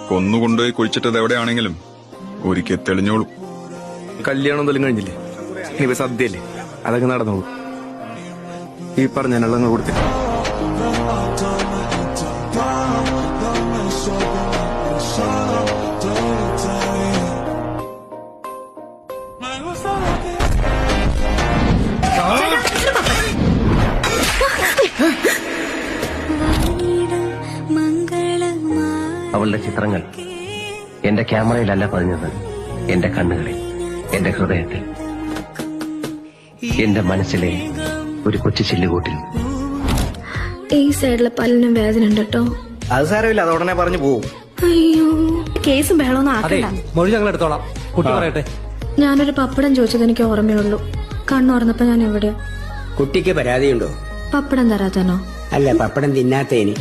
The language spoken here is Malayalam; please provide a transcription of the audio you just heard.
കൊന്നുകൊണ്ടുപോയി കുഴിച്ചിട്ടത് എവിടെയാണെങ്കിലും ഒരിക്കൽ തെളിഞ്ഞോളൂ. കല്യാണം എന്തെങ്കിലും കഴിഞ്ഞില്ലേ? ഇനിയിപ്പോ സദ്യയല്ലേ, അതൊക്കെ നടന്നോളൂ. ഈ പറഞ്ഞതിനുള്ള നിങ്ങൾ കൊടുത്തില്ല. അവളുടെ ചിത്രങ്ങൾ എന്റെ ക്യാമറയിലല്ല പതിഞ്ഞത്, എന്റെ കണ്ണുകളിൽ, എന്റെ ഹൃദയത്തിൽ, എന്റെ മനസ്സിലെ ഒരു കൊച്ചു ചില്ലുകൂട്ടിൽ. ഈ സൈഡിലെ പല്ലിനും വേദന ഉണ്ട് കേട്ടോ. അത് സാരമില്ല, അത് ഉടനെ പറഞ്ഞു പോവും. അയ്യോ, കേസും ബഹളമൊന്നും ആക്കണ്ട. മൊഴി ഞങ്ങൾ എടുത്തോളാം. കുട്ടി പറയട്ടെ. ഞാനൊരു പപ്പടം ചോദിച്ചത് എനിക്ക് ഓർമ്മയുള്ളൂ. കണ്ണുറന്നപ്പോ ഞാൻ എവിടെയാ? കുട്ടിക്ക് പരാതിയുണ്ടോ? പപ്പടം തരാത്തനോ? അല്ല, പപ്പടം തിന്നാത്തേനി.